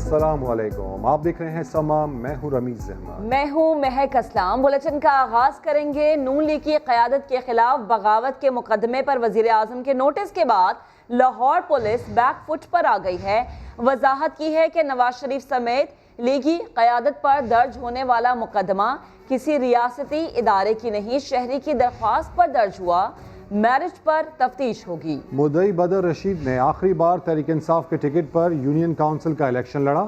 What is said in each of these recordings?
अस्सलाम वालेकुम, आप देख रहे हैं समा, मैं हूँ रमीज अहमद। मैं हूँ महक असलाम। बुलेटिन का आगाज करेंगे नून लीग की क़यादत के खिलाफ बगावत के मुकदमे पर वज़ीर आज़म के नोटिस के बाद लाहौर पुलिस बैक फुट पर आ गई है। वजाहत की है कि नवाज शरीफ समेत लीगी क़यादत पर दर्ज होने वाला मुकदमा किसी रियासती इदारे की नहीं, शहरी की दरख्वास्त पर दर्ज हुआ। मैरिज पर तफ्तीश होगी। मुद्दई बदर रशीद ने आखिरी बार तहरीक इंसाफ के टिकट पर यूनियन काउंसिल का इलेक्शन लड़ा।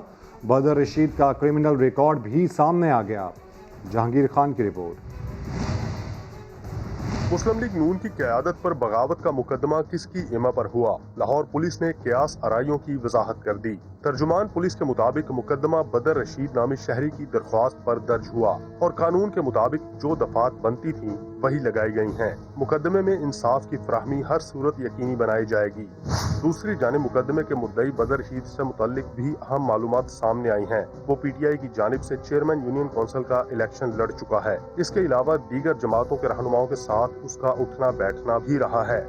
बदर रशीद का क्रिमिनल रिकॉर्ड भी सामने आ गया। जहांगीर खान की रिपोर्ट। मुस्लिम लीग नून की क़यादत पर बगावत का मुकदमा किसकी इमा पर हुआ, लाहौर पुलिस ने क़यास आराइयों की वजाहत कर दी। तर्जुमान पुलिस के मुताबिक मुकदमा बदर रशीद नामी शहरी की दरख्वास्त पर दर्ज हुआ और कानून के मुताबिक जो दफात बनती थी वही लगाई गई हैं। मुकदमे में इंसाफ की फराहमी हर सूरत यकीनी बनाई जाएगी। दूसरी जानिब मुकदमे के मुद्दई बदर रशीद से मुतल्लिक भी अहम मालूमात सामने आई हैं। वो PTI की जानिब से चेयरमैन यूनियन काउंसिल का इलेक्शन लड़ चुका है। इसके अलावा दीगर जमातों के रहनुमाओं के साथ उसका उठना बैठना भी रहा है।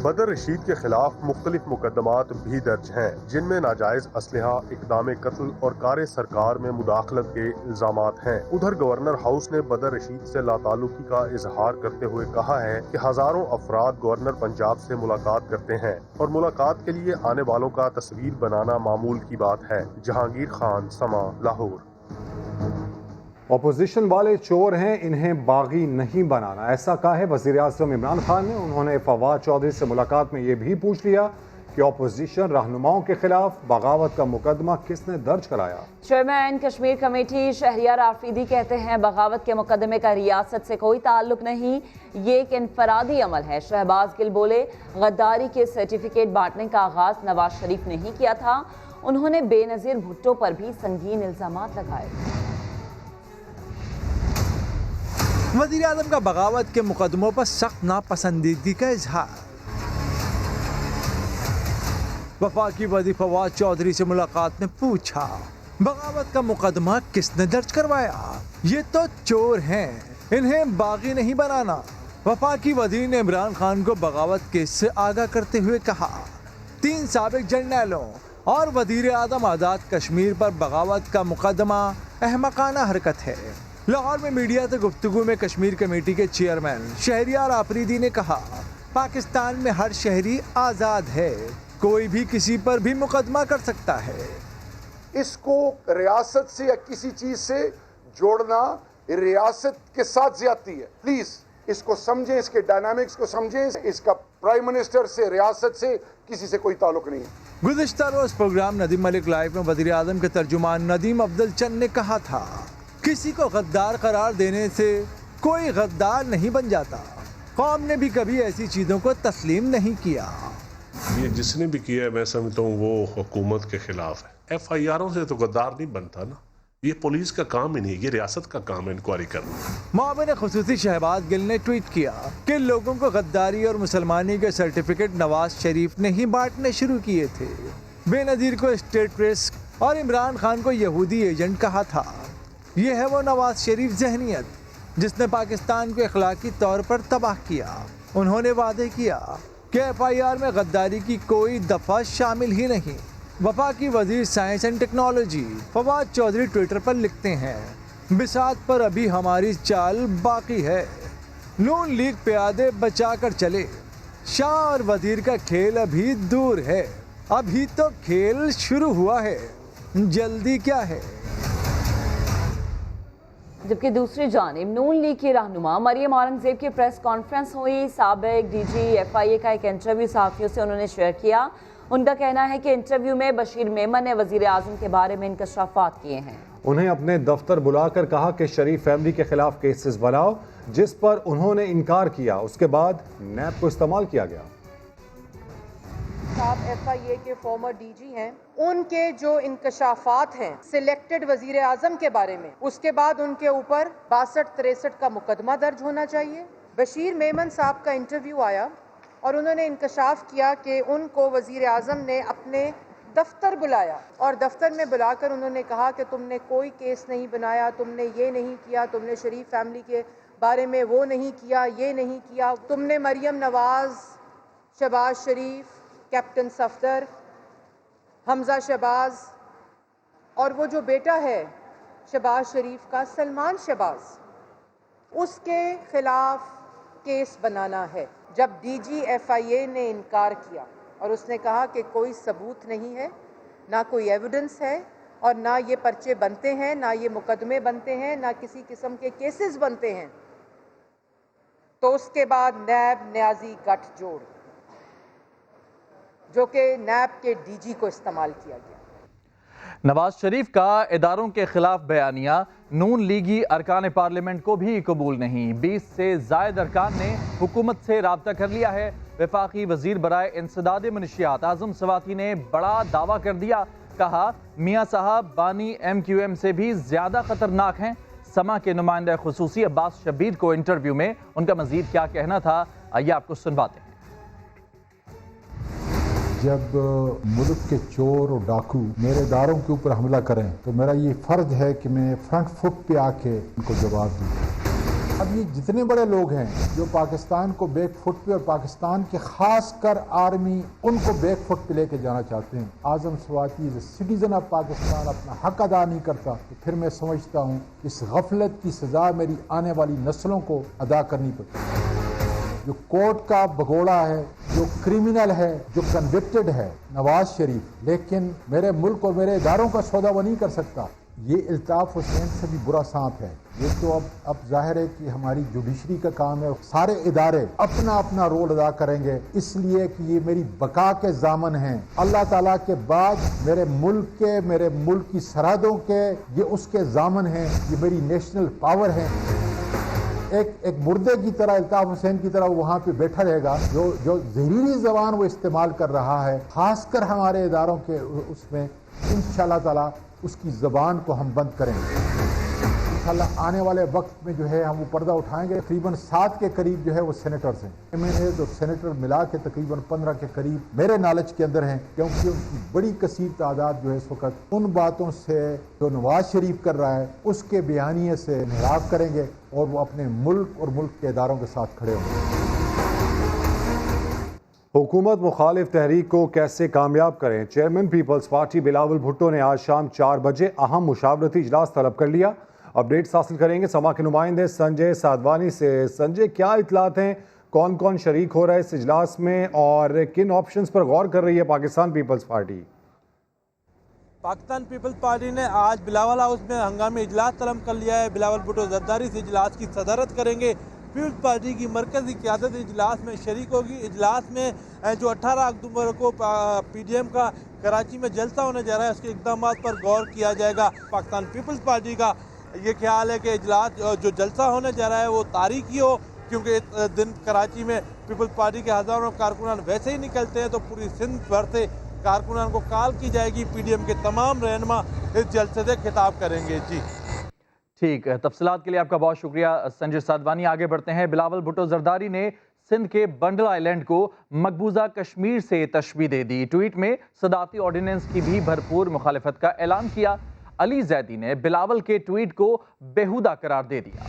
बदर रशीद के खिलाफ मुख्तलिफ मुकदमात भी दर्ज हैं, जिनमें नाजायज असलहा, इक़दाम कत्ल और कार सरकार में मुदाखलत के इल्जामात हैं। उधर गवर्नर हाउस ने बदर रशीद से लाताल्लुकी का इजहार करते हुए कहा है कि हजारों अफराद गवर्नर पंजाब से मुलाकात करते हैं और मुलाकात के लिए आने वालों का तस्वीर बनाना मामूल की बात है। जहांगीर खान, समा, लाहौर। अपोजिशन वाले चोर हैं, इन्हें बागी नहीं बनाना, ऐसा कहा है वज़ीर आज़म इमरान खान ने। उन्होंने फवाद चौधरी से मुलाकात में ये भी पूछ लिया कि अपोजिशन रहनुमाओं के खिलाफ बगावत का मुकदमा किसने दर्ज कराया। चेयरमैन कश्मीर कमेटी शहरियार आफरीदी कहते हैं बगावत के मुकदमे का रियासत से कोई ताल्लुक नहीं, ये एक इनफरादी अमल है। शहबाज गिल बोले गद्दारी के सर्टिफिकेट बांटने का आगाज नवाज शरीफ ने ही किया था। उन्होंने बेनजीर भुट्टो पर भी संगीन इल्जामात लगाए। वज़ीर आज़म का बगावत के मुकदमों पर सख्त नापसंदीदगी का इजहार। वफाकी वज़ीर फवाद चौधरी से मुलाकात में पूछा बगावत का मुकदमा किसने दर्ज करवाया, ये तो चोर हैं, इन्हें बागी नहीं बनाना। वफाकी वज़ीर ने इमरान खान को बगावत केस से आगाह करते हुए कहा 3 साबिक जर्नैलों और वज़ीर आज़म आज़ाद कश्मीर पर बगावत का मुकदमा अहमकाना हरकत है। लाहौर में मीडिया से गुफ्तगू में कश्मीर कमेटी के चेयरमैन शहरियार आफरीदी ने कहा पाकिस्तान में हर शहरी आज़ाद है, कोई भी किसी पर भी मुकदमा कर सकता है। इसको रियासत से या किसी चीज से जोड़ना रियासत के साथ ज्यादती है। प्लीज इसको समझें, इसके डायनामिक्स को समझें। इसका प्राइम मिनिस्टर से, रियासत से, किसी से कोई ताल्लुक नहीं है। गुज़िश्ता रोज प्रोग्राम नदीम मलिक लाइव में वज़ीर आज़म के तर्जुमान नदीम अफजल चंद ने कहा था किसी को गद्दार करार देने से कोई गद्दार नहीं बन जाता। कौम ने भी कभी ऐसी चीजों को तस्लीम नहीं किया। ये जिसने भी किया है मैं समझता हूँ वो हुकूमत के खिलाफ है। FIRों से तो गद्दार नहीं बनता ना, ये पुलिस का काम ही नहीं, ये रियासत का काम है इंक्वायरी करना। मुआविन खुसूसी शहबाज गिल ने ट्वीट किया कि लोगों को गद्दारी और मुसलमानी के सर्टिफिकेट नवाज शरीफ ने ही बांटने शुरू किए थे। बेनज़ीर को स्टेट प्रेस और इमरान खान को यहूदी एजेंट कहा था। ये है वो नवाज शरीफ जहनियत जिसने पाकिस्तान को अखलाकी तौर पर तबाह किया। उन्होंने वादे किया कि FIR में गद्दारी की कोई दफा शामिल ही नहीं। वफाकी वजीर science and technology Fawad Chaudhry Twitter पर लिखते हैं बिसात पर अभी हमारी चाल बाकी है, नून लीग प्यादे बचा कर चले, शाह और वजीर का खेल अभी दूर है, अभी तो खेल शुरू हुआ है, जल्दी क्या है। जबकि दूसरी जानिब नून लीग की रहनुमा मरियम औरंगजेब की प्रेस कॉन्फ्रेंस हुई। साबिक DG FIA का एक इंटरव्यू सहाफ़ियों से उन्होंने शेयर किया। उनका कहना है कि इंटरव्यू में बशीर मेमन ने वज़ीर आज़म के बारे में इंकशाफात किए हैं। उन्हें अपने दफ्तर बुलाकर कहा कि शरीफ फैमिली के खिलाफ केसेस बनाओ, जिस पर उन्होंने इनकार किया। उसके बाद नैब को इस्तेमाल किया गया। साहब FIA के फॉर्मर DG हैं, उनके जो इंकशाफात हैं सिलेक्टेड वजीर आजम के बारे में, उसके बाद उनके ऊपर 62-63 का मुकदमा दर्ज होना चाहिए। बशीर मेमन साहब का इंटरव्यू आया और उन्होंने इंकशाफ किया कि उनको वजीर आजम ने अपने दफ्तर बुलाया और दफ्तर में बुलाकर उन्होंने कहा कि तुमने कोई केस नहीं बनाया, तुमने ये नहीं किया, तुमने शरीफ फैमिली के बारे में वो नहीं किया, ये नहीं किया, तुमने मरियम नवाज, शहबाज शरीफ, कैप्टन सफदर, हमजा शहबाज, اور وہ جو بیٹا ہے شہباز شریف کا سلمان شہباز اس کے خلاف کیس بنانا ہے. جب ڈی جی ایف آئی اے نے انکار کیا اور اس نے کہا کہ کوئی ثبوت نہیں ہے, نہ کوئی ایویڈنس ہے, اور نہ یہ پرچے بنتے ہیں, نہ یہ مقدمے بنتے ہیں, نہ کسی قسم کے کیسز بنتے ہیں, تو اس کے بعد نیب نیازی گٹھ جوڑ جو کہ نیب کے ڈی جی کو استعمال کیا گیا. نواز شریف کا اداروں کے خلاف بیانیہ نون لیگی ارکان پارلیمنٹ کو بھی قبول نہیں. 20 سے زائد ارکان نے حکومت سے رابطہ کر لیا ہے. وفاقی وزیر برائے انسداد منشیات اعظم سواتی نے بڑا دعویٰ کر دیا. کہا میاں صاحب بانی ایم کیو ایم سے بھی زیادہ خطرناک ہیں. سما کے نمائندہ خصوصی عباس شبیر کو انٹرویو میں ان کا مزید کیا کہنا تھا, آئیے آپ کو سنواتے ہیں. جب ملک کے چور اور ڈاکو میرے اداروں کے اوپر حملہ کریں تو میرا یہ فرض ہے کہ میں فرنٹ فٹ پہ آ کے ان کو جواب دوں. اب یہ جتنے بڑے لوگ ہیں جو پاکستان کو بیک فٹ پہ اور پاکستان کے خاص کر آرمی ان کو بیک فٹ پہ لے کے جانا چاہتے ہیں, اعظم سواتی سٹیزن آف پاکستان اپنا حق ادا نہیں کرتا, تو پھر میں سمجھتا ہوں اس غفلت کی سزا میری آنے والی نسلوں کو ادا کرنی پڑتی. جو کورٹ کا بگوڑا ہے, جو کرمنل ہے, جو کنوکٹڈ ہے نواز شریف, لیکن میرے ملک اور میرے اداروں کا سودا وہ نہیں کر سکتا. یہ الطاف حسین سے بھی برا سانپ ہے. یہ تو اب ظاہر ہے کہ ہماری جوڈیشری کا کام ہے, سارے ادارے اپنا اپنا رول ادا کریں گے, اس لیے کہ یہ میری بقا کے ضامن ہیں. اللہ تعالیٰ کے بعد میرے ملک کی سرحدوں کے یہ اس کے ضامن ہیں, یہ میری نیشنل پاور ہے. ایک مردے کی طرح الطاف حسین کی طرح وہاں پہ بیٹھا رہے گا جو زہریلی زبان وہ استعمال کر رہا ہے, خاص کر ہمارے اداروں کے اس میں. انشاءاللہ تعالیٰ اس کی زبان کو ہم بند کریں گے. انشاءاللہ آنے والے وقت میں جو ہے ہم وہ پردہ اٹھائیں گے. تقریباً 7 کے قریب جو ہے وہ سینیٹرز ہیں. MNAs اور سینیٹر ملا کے تقریباً 15 کے قریب میرے نالج کے اندر ہیں, کیونکہ ان کی بڑی کثیر تعداد جو ہے اس وقت ان باتوں سے جو نواز شریف کر رہا ہے اس کے بیانیے سے انحراف کریں گے اور وہ اپنے ملک اور ملک کے اداروں کے ساتھ کھڑے ہوں گے. حکومت مخالف تحریک کو کیسے کامیاب کریں, چیئرمین پیپلز پارٹی بلاول بھٹو نے آج شام 4 بجے اہم مشاورتی اجلاس طلب کر لیا. اپڈیٹس حاصل کریں گے سما کے نمائندے سنجے سادوانی سے. سنجے, کیا اطلاعات ہیں, کون کون شریک ہو رہا ہے اس اجلاس میں اور کن آپشنز پر غور کر رہی ہے پاکستان پیپلز پارٹی؟ پاکستان پیپلز پارٹی نے آج بلاول ہاؤس میں ہنگامی اجلاس طلب کر لیا ہے. بلاول بھٹو زرداری سے اجلاس کی صدارت کریں گے. پیپلز پارٹی کی مرکزی قیادت اجلاس میں شریک ہوگی. اجلاس میں جو 18 اکتوبر کو پی ڈی ایم کا کراچی میں جلسہ ہونے جا رہا ہے اس کے اقدامات پر غور کیا جائے گا. پاکستان پیپلز پارٹی کا یہ خیال ہے کہ اجلاس جو جلسہ ہونے جا رہا ہے وہ تاریخی ہو, کیونکہ اس دن کراچی میں پیپلز پارٹی کے ہزاروں کارکنان ویسے ہی نکلتے ہیں, تو پوری سندھ بھر سے کارکنان کو کال کی جائے گی. پی ڈی ایم کے تمام رہنما اس جلسے سے خطاب کریں گے. جی ٹھیک ہے, تفصیلات کے لیے آپ کا بہت شکریہ سنجے سادوانی. آگے بڑھتے ہیں. بلاول بھٹو زرداری نے سندھ کے بنڈل آئی لینڈ کو مقبوضہ کشمیر سے تشبیہ دے دی. ٹویٹ میں صدارتی آرڈیننس کی بھی بھرپور مخالفت کا اعلان کیا. علی زیدی نے بلاول کے ٹویٹ کو بیہودہ قرار دے دیا.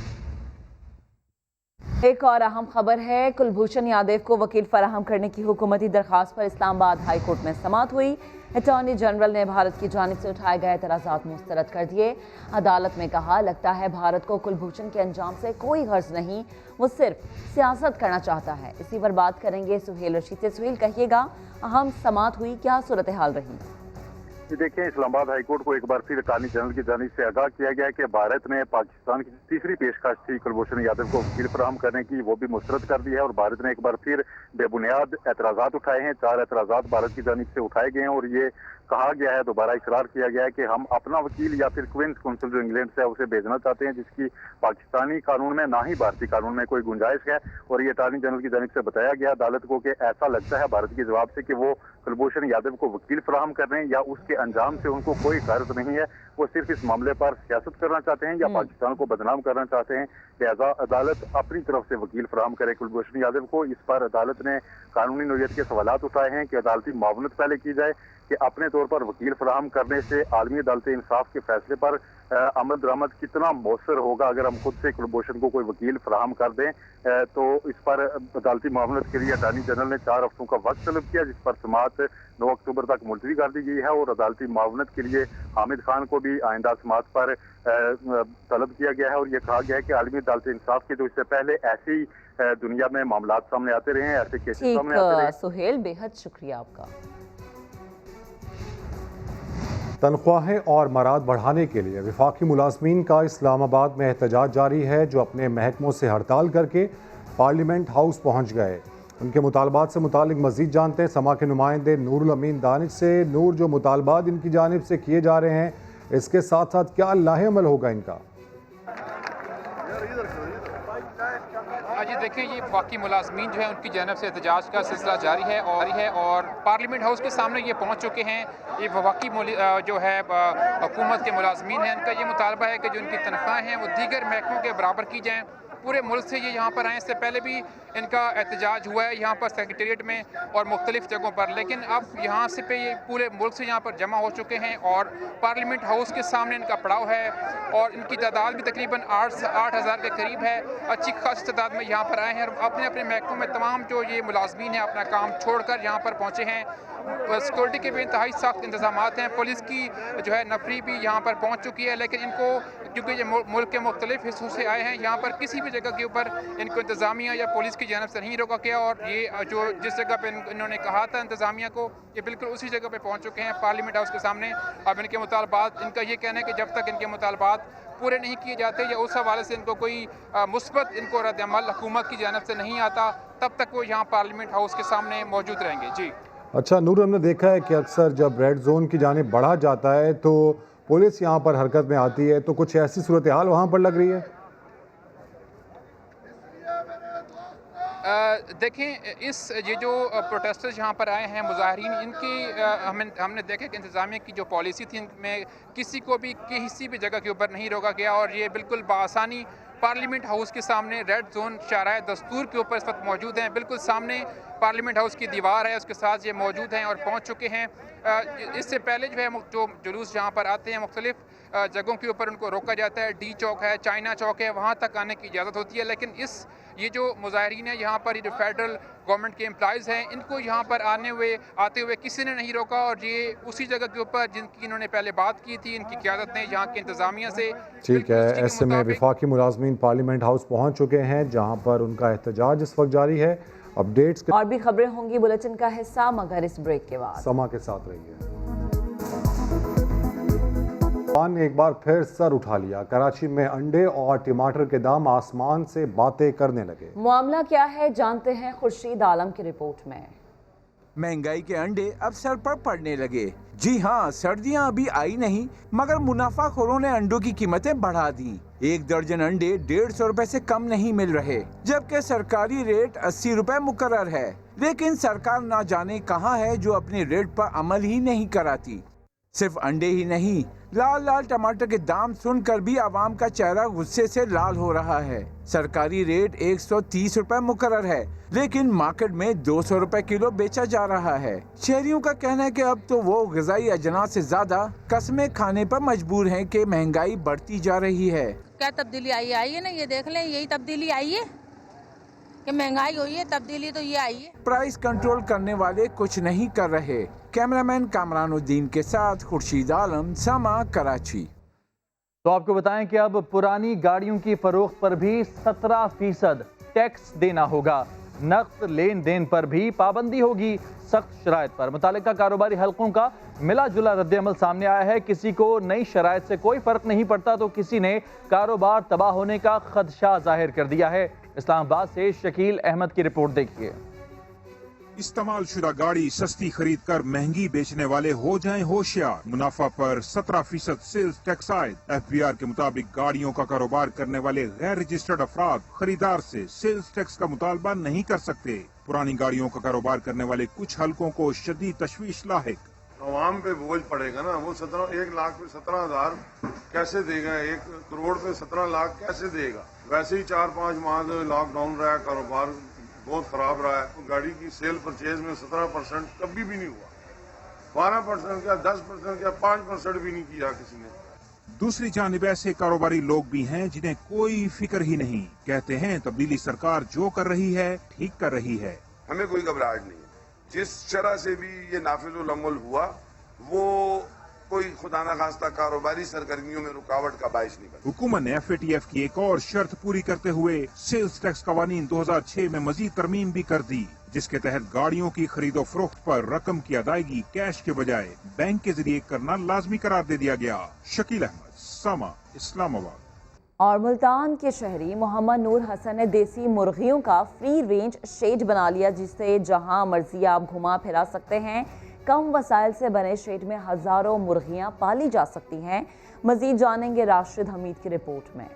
ایک اور اہم خبر ہے, کلبھوشن یادیو کو وکیل فراہم کرنے کی حکومتی درخواست پر اسلام آباد ہائی کورٹ میں سماعت ہوئی. اٹارنی جنرل نے بھارت کی جانب سے اٹھائے گئے اعتراضات مسترد کر دیے. عدالت میں کہا, لگتا ہے بھارت کو کلبھوشن کے انجام سے کوئی غرض نہیں, وہ صرف سیاست کرنا چاہتا ہے. اسی پر بات کریں گے سہیل رشید سے. سہیل, کہیے گا اہم سماعت ہوئی, کیا صورتحال رہی؟ دیکھیں, اسلام آباد ہائی کورٹ کو ایک بار پھر اٹارنی جنرل کی جانب سے آگاہ کیا گیا کہ بھارت نے پاکستان کی تیسری پیشکش تھی کلبھوشن یادو کو وکیل فراہم کرنے کی, وہ بھی مسترد کر دی ہے. اور بھارت نے ایک بار پھر بے بنیاد اعتراضات اٹھائے ہیں. 4 اعتراضات بھارت کی جانب سے اٹھائے گئے ہیں اور یہ کہا گیا ہے, دوبارہ اقرار کیا گیا ہے کہ ہم اپنا وکیل یا پھر کوئنس کونسل جو انگلینڈ سے ہے اسے بھیجنا چاہتے ہیں, جس کی پاکستانی قانون میں نہ ہی بھارتی قانون میں کوئی گنجائش ہے. اور یہ اٹارنی جنرل کی جانب سے بتایا گیا عدالت کو کہ ایسا لگتا ہے بھارت کے جواب سے کہ وہ کلبھوشن یادو کو وکیل فراہم کر رہے ہیں یا اس کے انجام سے ان کو کوئی غرض نہیں ہے, وہ صرف اس معاملے پر سیاست کرنا چاہتے ہیں یا پاکستان کو بدنام کرنا چاہتے ہیں. لہذا عدالت اپنی طرف سے وکیل فراہم کرے کلبھوشن یادو کو. اس پر عدالت نے قانونی نوعیت کے سوالات اٹھائے ہیں کہ عدالتی معاونت پہلے کی جائے کہ اپنے طور پر وکیل فراہم کرنے سے عالمی عدالت انصاف کے فیصلے پر आमद दरामद कितना मौसर होगा अगर हम खुद से कुलभूषण को कोई वकील फराहम कर दें, तो इस पर अदालती मामलत के लिए अटॉर्नी जनरल ने 4 हफ्तों का वक्त तलब किया, जिस पर समाअत 9 अक्टूबर तक मुलतवी कर दी गई है। और अदालती मामलत के लिए हामिद खान को भी आइंदा समाअत पर तलब किया गया है और ये कहा गया है कि आलमी अदालत इंसाफ के जो इससे पहले ऐसे ही दुनिया में मामलात सामने आते रहे हैं, ऐसे केसेस सामने आते रहे। सुहेल, बेहद शुक्रिया आपका। तनख्वाहें और मराद बढ़ाने के लिए वफाकी मुलाजमीन का इस्लामाबाद में एहतजाज जारी है, जो अपने महकमों से हड़ताल करके पार्लियामेंट हाउस पहुंच गए। उनके मुतालबात से मुतालिक मजीद जानते हैं समा के नुमाइंदे नूरुल अमीन दानिश से। नूर, जो मुतालबात इनकी जानिब से किए जा रहे हैं, इसके साथ साथ क्या लाहेअमल होगा इनका? जी देखिए, ये वफाकी मुलाजमीन जो है उनकी जानब से एहतजाज का सिलसिला जारी है और पार्लियामेंट हाउस के सामने ये पहुंच चुके हैं। ये वफाकी जो है हुकूमत के मुलाजमीन हैं, इनका ये मुतालबा है कि जो इनकी तनख्वाहें हैं वो दीगर महकमों के बराबर की जाएँ। पूरे मुल्क से ये यहाँ पर आए, इससे पहले भी इनका एहतजाज हुआ है यहाँ पर सेक्रेटेरिएट में और मुख्तलिफ जगहों पर, लेकिन अब यहाँ से पे ये पूरे मुल्क से यहाँ पर जमा हो चुके हैं और पार्लियामेंट हाउस के सामने इनका पड़ाव है और इनकी तादाद भी तकरीबन 8,000 के करीब है। अच्छी खासी तादाद में यहाँ पर आए हैं और अपने अपने महकमों में तमाम जो ये मुलाजमीन हैं अपना काम छोड़कर यहाँ पर पहुँचे हैं। सिक्योरिटी के भी इंतहाई सख्त इंतजाम हैं, पुलिस की जो है नफरी भी यहाँ पर पहुँच चुकी है, लेकिन इनको क्योंकि ये मुल्क के मुख्तलिफ हिस्सों से आए हैं, यहाँ पर किसी भी जगह के ऊपर इनको इंतजामिया या पुलिस की जानब से नहीं रोका गया और ये जो जिस जगह पे इन्होंने कहा था इंतजामिया को, ये बिल्कुल उसी जगह पे पहुँच चुके हैं, पार्लियामेंट हाउस के सामने। अब इनके मुतालबात, इनका ये कहना है कि जब तक इनके मुतालबात पूरे नहीं किए जाते या उस हवाले से इनको कोई मुस्बत इनको रद्द-ए-अमल हुकूमत की जानब से नहीं आता, तब तक वो यहाँ पार्लियामेंट हाउस के सामने मौजूद रहेंगे। जी अच्छा नूर, हमने देखा है कि अक्सर जब रेड जोन की जानिब बढ़ा जाता है तो पुलिस यहाँ पर हरकत में आती है, तो कुछ ऐसी सूरत हाल वहाँ पर लग रही है? देखें, ये जो प्रोटेस्टर्स यहाँ पर आए हैं मुजाहरीन, इनकी हमने देखा कि इंतज़ामिया की जो पॉलिसी थी इनमें किसी को भी किसी भी जगह के ऊपर नहीं रोका गया और ये बिल्कुल बासानी पार्लियामेंट हाउस के सामने रेड जोन शाराए दस्तूर के ऊपर इस वक्त मौजूद हैं। बिल्कुल सामने पार्लियामेंट हाउस की दीवार है, उसके साथ ये मौजूद हैं और पहुँच चुके हैं। इससे पहले जो है जो जुलूस यहाँ पर आते हैं मुख्तलिफ जगहों के ऊपर उनको रोका जाता है। डी चौक है, चाइना चौक है, वहाँ तक आने की इजाज़त होती है, लेकिन ये जो मुजाहरीन है यहाँ पर, ये जो फेडरल गवर्नमेंट के एम्प्लॉइज़ हैं, इनको यहाँ पर आते हुए किसी ने नहीं रोका और ये उसी जगह के ऊपर जिनकी इन्होंने पहले बात की थी, इनकी क़यादत ने यहाँ के इंतज़ामिया से। ठीक है, ऐसे में वफाकी मुलाजमीन पार्लियामेंट हाउस पहुँच चुके हैं जहाँ पर उनका एहतजाज इस वक्त जारी है। अपडेट्स और भी खबरें होंगी बुलेटिन का हिस्सा, मगर इस ब्रेक के बाद समा के साथ रहिए। ने एक बार फिर सर उठा लिया, कराची में अंडे और टमाटर के दाम आसमान से बातें करने लगे। मामला क्या है, जानते हैं खुर्शीद आलम की रिपोर्ट में। महंगाई के अंडे अब सर पर पड़ने लगे। जी हाँ, सर्दियां अभी आई नहीं, मगर मुनाफाखोरों ने अंडों की कीमतें बढ़ा दी। 1 दर्जन अंडे 150 रुपए से कम नहीं मिल रहे, जबकि सरकारी रेट 80 रुपए मुकर्रर है। लेकिन सरकार ना जाने कहाँ है जो अपने रेट पर अमल ही नहीं कराती। सिर्फ अंडे ही नहीं, लाल लाल टमाटर के दाम सुनकर भी आवाम का चेहरा गुस्से से लाल हो रहा है। सरकारी रेट 130 रुपए मुकर्रर है, लेकिन मार्केट में 200 रुपए किलो बेचा जा रहा है। शहरियों का कहना है कि अब तो वो ग़िज़ाई अजनास से ज्यादा कस्में खाने पर मजबूर हैं कि महंगाई बढ़ती जा रही है। क्या तब्दीली आई है ना, ये देख लें, यही तब्दीली आई है कि महंगाई हुई है, तब्दीली तो ये आई है। प्राइस कंट्रोल करने वाले कुछ नहीं कर रहे। कैमरामैन कामरानुद्दीन के साथ खुर्शीद आलम, समा, कराची। तो आपको बताएं कि अब पुरानी गाड़ियों की फरोख्त पर भी 17% टैक्स देना होगा। नकद लेन देन पर भी पाबंदी होगी, सख्त शराइत पर। मुतालिका कारोबारी हलकों का मिला जुला रद्द-ए-अमल सामने आया है। किसी को नई शराइत से कोई फर्क नहीं पड़ता तो किसी ने कारोबार तबाह होने का खदशा जाहिर कर दिया है। इस्लामाबाद से शकील अहमद की रिपोर्ट देखिए। इस्तेमाल शुदा गाड़ी सस्ती खरीद कर महंगी बेचने वाले हो जाएं होशियार। मुनाफा पर 17% सेल्स टैक्स आयद। FBR के मुताबिक गाड़ियों का कारोबार करने वाले गैर रजिस्टर्ड अफराद खरीदार से सेल्स टैक्स का मुतालबा नहीं कर सकते। पुरानी गाड़ियों का कारोबार करने वाले कुछ हलकों को शदीद तशवीश लाहिक। आवाम पे बोझ पड़ेगा ना, वो 1 लाख पे 17,000 कैसे देगा, 1 करोड़ पे 17 लाख कैसे देगा। वैसे ही 4-5 माह लॉकडाउन रहा है, कारोबार बहुत खराब रहा है। गाड़ी की सेल परचेज में 17% कभी भी नहीं हुआ। 12% क्या, 10% क्या, 5% भी नहीं किया किसी ने। दूसरी जानिब ऐसे कारोबारी लोग भी हैं जिन्हें कोई फिक्र ही नहीं। कहते हैं तब्दीली सरकार जो कर रही है ठीक कर रही है। हमें कोई घबराहट नहीं है। जिस तरह से भी ये नाफिजुल अमल हुआ वो कोई खुदा न खास्ता कारोबारी सरगर्मियों में रुकावट का बाइस नहीं बना। हुकूमत ने FATF की एक और शर्त पूरी करते हुए सेल्स टैक्स कवानीन 2006 में मजीद तरमीम भी कर दी, जिसके तहत गाड़ियों की खरीदो फरोख्त पर रकम की अदायगी कैश के बजाय बैंक के जरिए करना लाजमी करार दे दिया गया। शकील अहमद, सामा, इस्लामाबाद। और मुल्तान के शहरी मोहम्मद नूर हसन ने देसी मुर्गियों का फ्री रेंज शेड बना लिया, जिससे जहां मर्जी आप घुमा फिरा सकते हैं। कम वसाइल से बने शेड में हजारों मुर्गियां पाली जा सकती हैं। मजीद जानेंगे राशिद हमीद की रिपोर्ट में।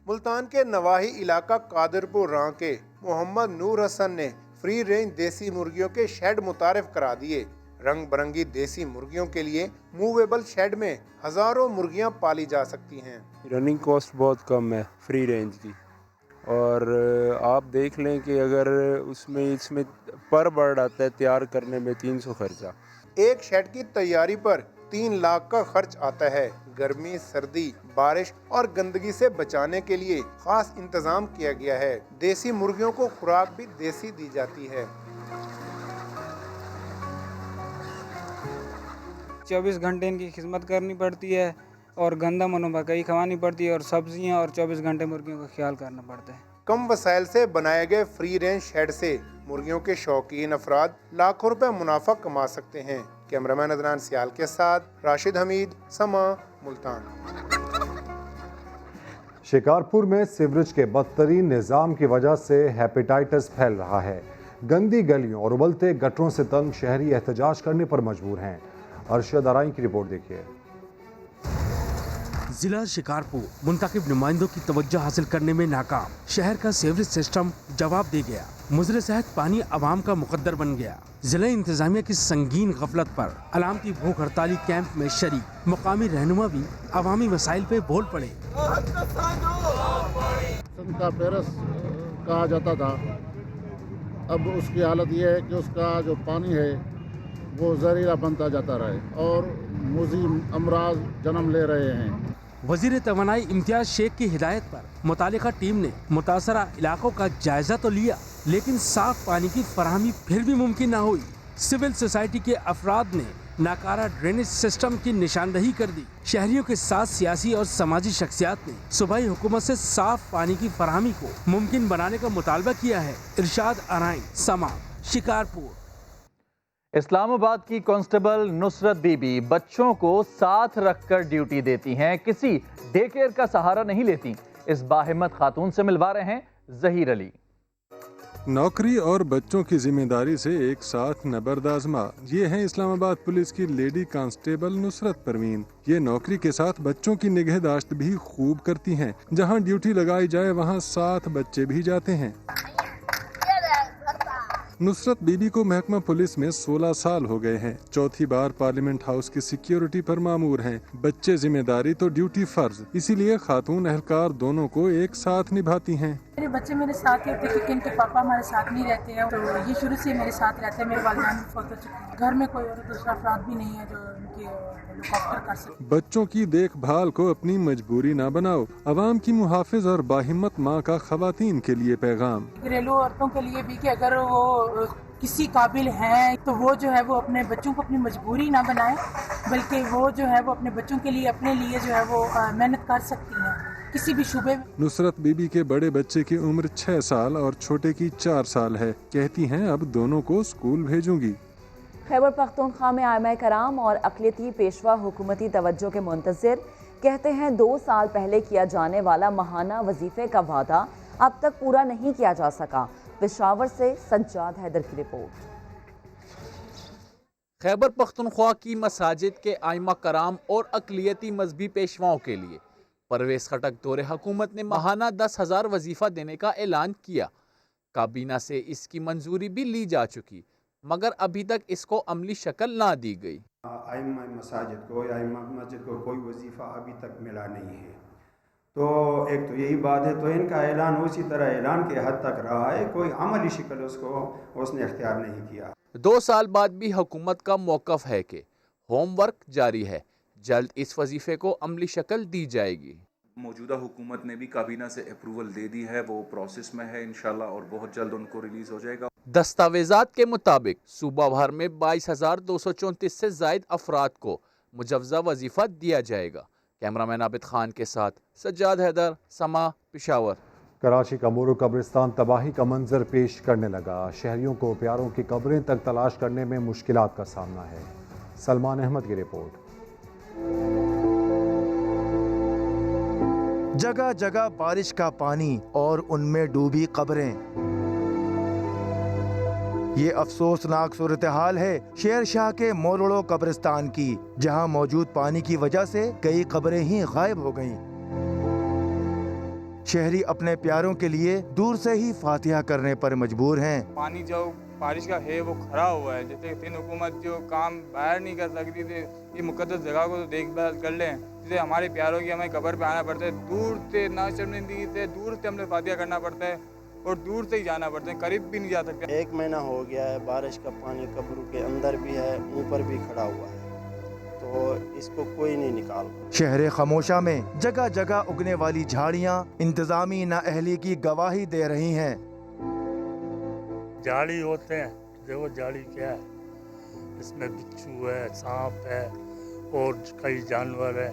मुल्तान के नवाही इलाका कादरपुर रां के मोहम्मद नूर हसन ने फ्री रेंज देसी मुर्गियों के शेड मुतारिफ करा दिए। रंग बिरंगी देसी मुर्गियों के लिए मूवेबल शेड में हजारों मुर्गियां पाली जा सकती हैं। रनिंग कॉस्ट बहुत कम है फ्री रेंज की, और आप देख लें कि अगर इसमें पर बर्ड आता है तैयार करने में 300 खर्चा। एक शेड की तैयारी पर 3 लाख का खर्च आता है। गर्मी, सर्दी, बारिश और गंदगी से बचाने के लिए खास इंतजाम किया गया है। देसी मुर्गियों को खुराक भी देसी दी जाती है। 24 घंटे इनकी खिदमत करनी पड़ती है और गंदा मनोबकई खवानी पड़ती है और सब्जियां, और 24 घंटे मुर्गियों का ख्याल करना पड़ता है। कम वसाइल से बनाए गए फ्री रेंज शेड से मुर्गियों के शौकीन अफराद लाखों रुपए मुनाफा कमा सकते हैं। कैमरामैन अदनान सियाल के साथ राशिद हमीद, समा, मुल्तान। शिकारपुर में सीवरेज के बदतरीन निज़ाम की वजह से हेपेटाइटिस फैल रहा है। गंदी गलियों और उबलते गटरों से तंग शहरी एहतजाज करने पर मजबूर हैं। अरशद आराई की रिपोर्ट देखिए। जिला शिकारपुर मुंतखब नुमाइंदों की तवज्जो हासिल करने में नाकाम। शहर का सीवरेज सिस्टम जवाब दे गया। मुजरे सेहत पानी आवाम का मुकद्दर बन गया। जिला इंतजामिया की संगीन गफलत पर अलामती भूख हड़ताली कैंप में शरीक मुकामी रहनुमा भी अवामी मसाइल पे बोल पड़े। का पेरस कहा जाता था, अब उसकी हालत यह है कि उसका जो पानी है वो जहरीला बनता जाता रहे और मुज़ीम अमराज जन्म ले रहे हैं। वजीर तवानाई इम्तियाज शेख की हिदायत पर मुतालिका टीम ने मुतासरा इलाकों का जायजा तो लिया, लेकिन साफ पानी की फराहमी फिर भी मुमकिन न हुई। सिविल सोसाइटी के अफराद ने नाकारा ड्रेनेज सिस्टम की निशानदही कर दी। शहरियों के साथ सियासी और समाजी शख्सियात ने सूबाई हुकूमत से साफ पानी की फराहमी को मुमकिन बनाने का मुतालबा किया है। इरशाद आराई, समा, शिकारपुर। इस्लामाबाद की कांस्टेबल नुसरत बीबी बच्चों को साथ रखकर ड्यूटी देती हैं, किसी डे केयर का सहारा नहीं लेती। इस बाहिम्मत खातून से मिलवा रहे हैं जहीर अली। नौकरी और बच्चों की जिम्मेदारी से एक साथ नबरदाजमा, ये हैं इस्लामाबाद पुलिस की लेडी कांस्टेबल नुसरत परवीन। ये नौकरी के साथ बच्चों की निगहदाश्त भी खूब करती हैं। जहां ड्यूटी लगाई जाए वहां साथ बच्चे भी जाते हैं। नुसरत बीबी को महकमा पुलिस में 16 साल हो गए हैं। चौथी बार पार्लियामेंट हाउस की सिक्योरिटी पर मामूर हैं। बच्चे जिम्मेदारी तो ड्यूटी फर्ज, इसीलिए खातून एहलकार दोनों को एक साथ निभाती हैं। मेरे बच्चे मेरे साथ ही होते क्योंकि इनके पापा हमारे साथ नहीं रहते हैं, तो ये शुरू से मेरे साथ रहते हैं। मेरे वालिदैन भी फौत हो चुके हैं। घर में कोई और दूसरा अफराद भी नहीं है जो इनकी लुकआफ्टर कर सके। बच्चों की देखभाल को अपनी मजबूरी ना बनाओ। अवाम की मुहाफिज और बाहिम्मत माँ का खवातीन के लिए पैगाम। घरेलू औरतों के लिए भी कि अगर वो किसी काबिल हैं तो वो जो है वो अपने बच्चों को अपनी मजबूरी ना बनाए, बल्कि वो जो है वो अपने बच्चों के लिए अपने लिए जो है वो मेहनत कर सकती हैं किसी भी शुबे में। नुसरत बीबी के बड़े बच्चे की उम्र 6 साल और छोटे की 4 साल है। कहती हैं अब दोनों को स्कूल भेजूंगी। खैबर पख्तूनख्वा में आइमा कराम और अक़लियती पेशवा हुकूमती तवज्जो के मुंतज़िर। कहते हैं 2 साल पहले किया जाने वाला माहाना वजीफे का वादा अब तक पूरा नहीं किया जा सका। पेशावर से सज्जाद हैदर की रिपोर्ट। खैबर पख्तूनख्वा की मसाजिद के आइमा कराम और अक़लियती मजहबी पेशवाओं के लिए परवेज़ खटक दौरे हुकूमत ने माहाना 10,000 वजीफ़ा देने का ऐलान किया। काबीना से इसकी मंजूरी भी ली जा चुकी, मगर अभी तक इसको अमली शक्ल ना दी गई। आइमा मसाजिद को या आइमा मस्जिद को कोई वजीफ़ा अभी तक मिला नहीं है, तो एक तो यही बात है। तो इनका ऐलान उसी तरह ऐलान के हद तक रहा है, कोई अमली शक्ल उसने इख्तियार नहीं किया। 2 साल बाद भी हुकूमत का मौक़िफ़ है कि होमवर्क जारी है। जल्द इस वजीफे को अमली शक्ल दी जाएगी। मौजूदा हुकूमत ने भी काबीना से अप्रूवल दे दी है, वो प्रोसेस में है इंशाल्लाह और बहुत जल्द उनको रिलीज हो जाएगा। दस्तावेजात के मुताबिक सूबा भर में 22,234 से जायद अफराद को मुजवजा वजीफा दिया जाएगा। कैमरामैन आबिद खान के साथ सज्जाद हैदर, समा, पेशावर। कराची का मोरू कब्रिस्तान तबाही का मंजर पेश करने लगा। शहरियों को प्यारों की कब्रें तक तलाश करने में मुश्किलात का सामना है। सलमान अहमद की रिपोर्ट। जगह जगह बारिश का पानी और उनमें डूबी कब्रें। ये अफसोसनाक सूरत हाल है शेर शाह के मोरड़ो कब्रिस्तान की, जहां मौजूद पानी की वजह से कई कब्रें ही गायब हो गईं। शहरी अपने प्यारों के लिए दूर से ही फातिहा करने पर मजबूर हैं। पानी जो बारिश का है वो खड़ा हुआ है, जैसे फिर हुकूमत जो काम बाहर नहीं कर सकती थी, ये मुकद्दस जगह को तो देखभाल कर लें। जैसे हमारे प्यारों की हमें कब्र पे आना पड़ता है, दूर से ना शर्मिंदगी से दूर से हमें फातिहा करना पड़ता है और दूर से ही जाना पड़ता है, करीब भी नहीं जा सकते। 1 महीना हो गया है, बारिश का पानी कब्र के अंदर भी है, ऊपर भी खड़ा हुआ है, तो इसको कोई नहीं निकाल। शहर खामोशा में जगह जगह उगने वाली झाड़ियाँ इंतजामी नाअहली की गवाही दे रही हैं। जाली होते हैं, देखो जाली क्या है, इसमें बिच्छू है, सांप है और कई जानवर है,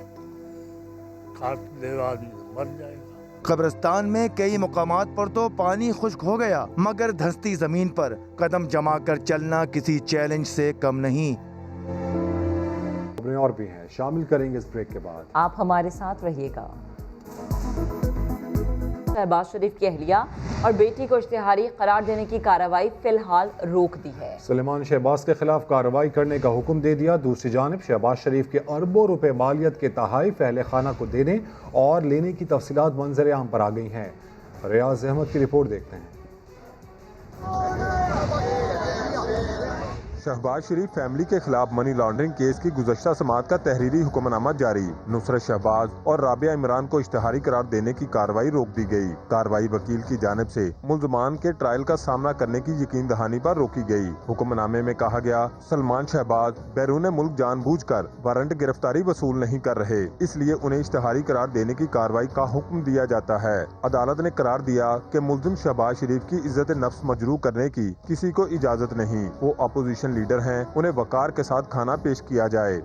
काट देगा आदमी मर जाएगा। कब्रिस्तान में कई मुकामात पर तो पानी खुश्क हो गया, मगर धंसती जमीन पर कदम जमा कर चलना किसी चैलेंज से कम नहीं। खबरें और भी हैं, शामिल करेंगे इस ब्रेक के बाद। आप हमारे साथ रहिएगा। शहबाज शरीफ की अहलिया और बेटी को इश्तिहारी करार देने की कार्रवाई फिलहाल रोक दी है। सुलेमान शहबाज के खिलाफ कार्रवाई करने का हुक्म दे दिया। दूसरी जानिब शहबाज शरीफ के अरबों रुपए मालियत के तहाइफ अहले खाना को देने और लेने की तफसीलात मंजर आम पर आ गई हैं। रियाज अहमद की रिपोर्ट देखते हैं। शहबाज शरीफ फैमिली के खिलाफ मनी लॉन्ड्रिंग केस की गुज़श्ता समाअत का तहरीरी हुक्मनामा जारी। नुसरत शहबाज और राबिया इमरान को इश्तिहारी करार देने की कार्रवाई रोक दी गई। कार्रवाई वकील की जानिब से मुल्ज़मान के ट्रायल का सामना करने की यकीन दहानी पर रोकी गई। हुक्मनामे में कहा गया, सलमान शहबाज बैरून मुल्क जानबूझकर वारंट गिरफ्तारी वसूल नहीं कर रहे, इसलिए उन्हें इश्तिहारी करार देने की कार्रवाई का हुक्म दिया जाता है। अदालत ने करार दिया कि मुल्ज़िम शहबाज शरीफ की इज्जत नफ्स मजरूह करने की किसी को इजाजत नहीं। वो अपोजिशन लीडर हैं, उन्हें वकार के साथ खाना पेश किया जाए।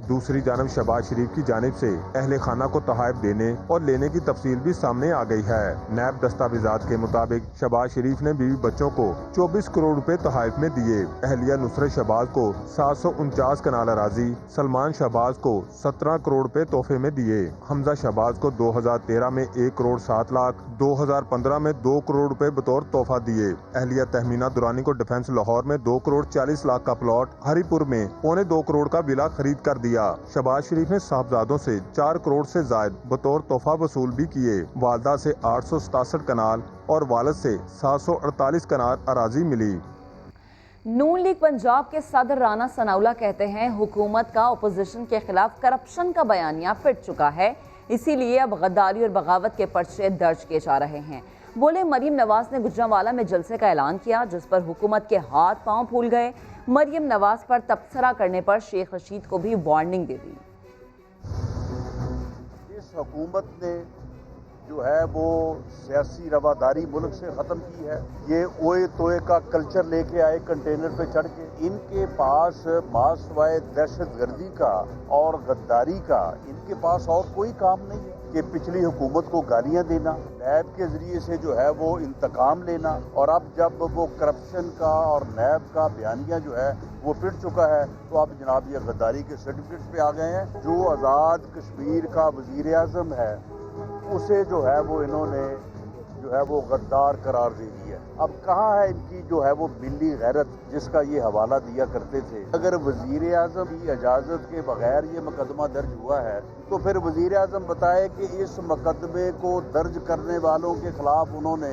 दूसरी जानब शहबाज शरीफ की जानिब से अहले खाना को तहाइफ देने और लेने की तफसील भी सामने आ गई है। नैब दस्तावेजात के मुताबिक शहबाज शरीफ ने बीवी बच्चों को 24 करोड़ रुपए तहाइफ में दिए। अहलिया नुसरत शहबाज को 749 कनाल अराजी, सलमान शहबाज को 17 करोड़ रुपए तोहफे में दिए। हमजा शहबाज को 2013 में 1 करोड़ 7 लाख, 2015 में 2 करोड़ रुपए बतौर तोहफा दिए। अहलिया तहमीना दुरानी को डिफेंस लाहौर में 2 करोड़ 40 लाख का प्लॉट, हरीपुर में 2.25 करोड़ का विला खरीद कर दिया। शहबाज शरीफ ने साहबजादों से 4 करोड़ से जायद बतौर तोहफा वसूल भी किए। वालदा से 867 कनाल और वालिद से 748 कनाल अराजी मिली। नून लीग पंजाब के सदर राना सनाउल्लाह कहते हैं, हुकूमत का अपोजिशन के खिलाफ करप्शन का बयानिया फिट चुका है, इसीलिए अब गद्दारी और बगावत के पर्चे दर्ज किए जा रहे हैं। बोले, मरियम नवाज ने गुजरांवाला में जलसे का ऐलान किया, जिस पर हुकूमत के हाथ पांव फूल गए। मरियम नवाज पर तबसरा करने पर शेख रशीद को भी वार्निंग दे दी। इस हुकूमत ने जो है वो सियासी रवादारी मुल्क से ख़त्म की है। ये ओए तोए का कल्चर लेके आए कंटेनर पे चढ़ के। इनके पास मासवाए दहशत गर्दी का और गद्दारी का इनके पास और कोई काम नहीं है कि पिछली हुकूमत को गालियां देना, नैब के ज़रिए से जो है वो इंतकाम लेना। और अब जब वो करप्शन का और नैब का बयानिया जो है वो पिट चुका है, तो अब जनाब ये गद्दारी के सर्टिफिकेट्स पे आ गए हैं। जो आज़ाद कश्मीर का वज़ीर आज़म है उसे जो है वो इन्होंने जो है वो गद्दार करार दे दिया। अब कहाँ है इनकी जो है वो मिली गैरत जिसका ये हवाला दिया करते थे। अगर वज़ीर आज़म की इजाज़त के बगैर ये मुकदमा दर्ज हुआ है तो फिर वज़ीर आज़म बताए कि इस मुकदमे को दर्ज करने वालों के खिलाफ उन्होंने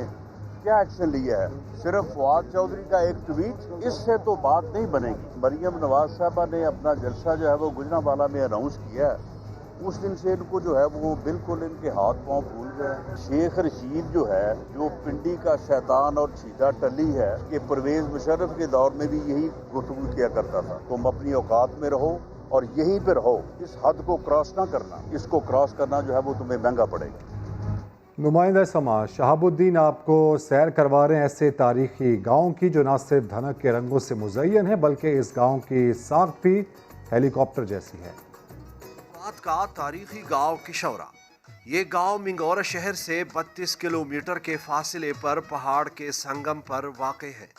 क्या एक्शन लिया है। सिर्फ फवाद चौधरी का एक ट्वीट, इससे तो बात नहीं बनेगी। मरियम नवाज साहबा ने अपना जलसा जो है वो गुजरांवाला में अनाउंस किया है, उस दिन से इनको जो है वो बिल्कुल इनके हाथ पांव फूल गए। शेख रशीद जो है, जो पिंडी का शैतान और छीदा टली है, कि परवेज मुशर्रफ के दौर में भी यही गुफ्तगू किया करता था, तुम अपनी औकात में रहो और यहीं पर रहो, इस हद को क्रॉस ना करना, इसको क्रॉस करना जो है वो तुम्हें महंगा पड़ेगा। नुमाइंदा समाज शहाबुद्दीन आपको सैर करवा रहे हैं ऐसे तारीखी गांव की जो न सिर्फ धनक के रंगों से मुज़य्यन है बल्कि इस गांव की साख्त भी हेलीकॉप्टर जैसी है। बात का तारीखी गांव किशौरा। ये गांव मिंगौरा शहर से 32 किलोमीटर के फासले पर पहाड़ के संगम पर वाक़ है।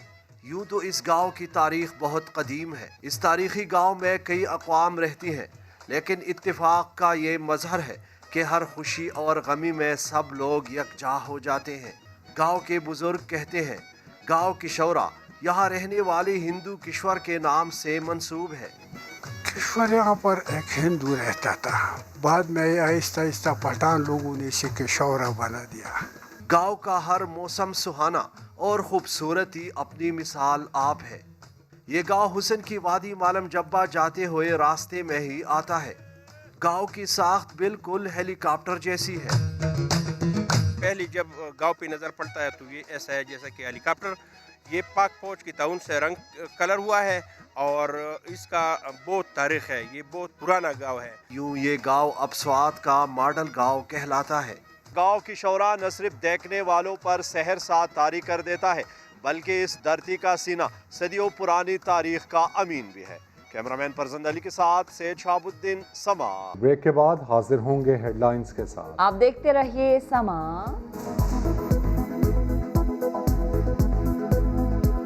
यूं तो इस गांव की तारीख बहुत कदीम है। इस तारीखी गांव में कई अक़वाम रहती हैं, लेकिन इत्तेफाक का ये मज़हर है कि हर खुशी और गमी में सब लोग यकजा हो जाते हैं। गांव के बुजुर्ग कहते हैं गांव किशौरा यहाँ रहने वाले हिंदू किश्वर के नाम से मंसूब है। किश्वर यहाँ पर एक हिंदू रहता था, बाद में आहिस्ता आहिस्ता पठान लोगों ने इसे किशौरा बना दिया। गांव का हर मौसम सुहाना और खूबसूरती अपनी मिसाल आप है। ये गांव हुसैन की वादी मालम जब्बा जाते हुए रास्ते में ही आता है। गांव की साख्त बिल्कुल हेलीकॉप्टर जैसी है। पहली जब गांव पे नज़र पड़ता है तो ये ऐसा है जैसा कि हेलीकॉप्टर। ये पाक फौज की ताउन से रंग कलर हुआ है और इसका बहुत तारीख है, ये बहुत पुराना गांव है। यूं ये गांव अब स्वात का मॉडल गांव कहलाता है। गांव किशौरा न सिर्फ देखने वालों पर सहर साथ तारी कर देता है बल्कि इस धरती का सीना सदियों पुरानी तारीख का अमीन भी है। कैमरामैन परजंद अली के साथ सैयद शहाबुद्दीन, समा। ब्रेक के बाद हाजिर होंगे हेडलाइंस के साथ। आप देखते रहिए समा।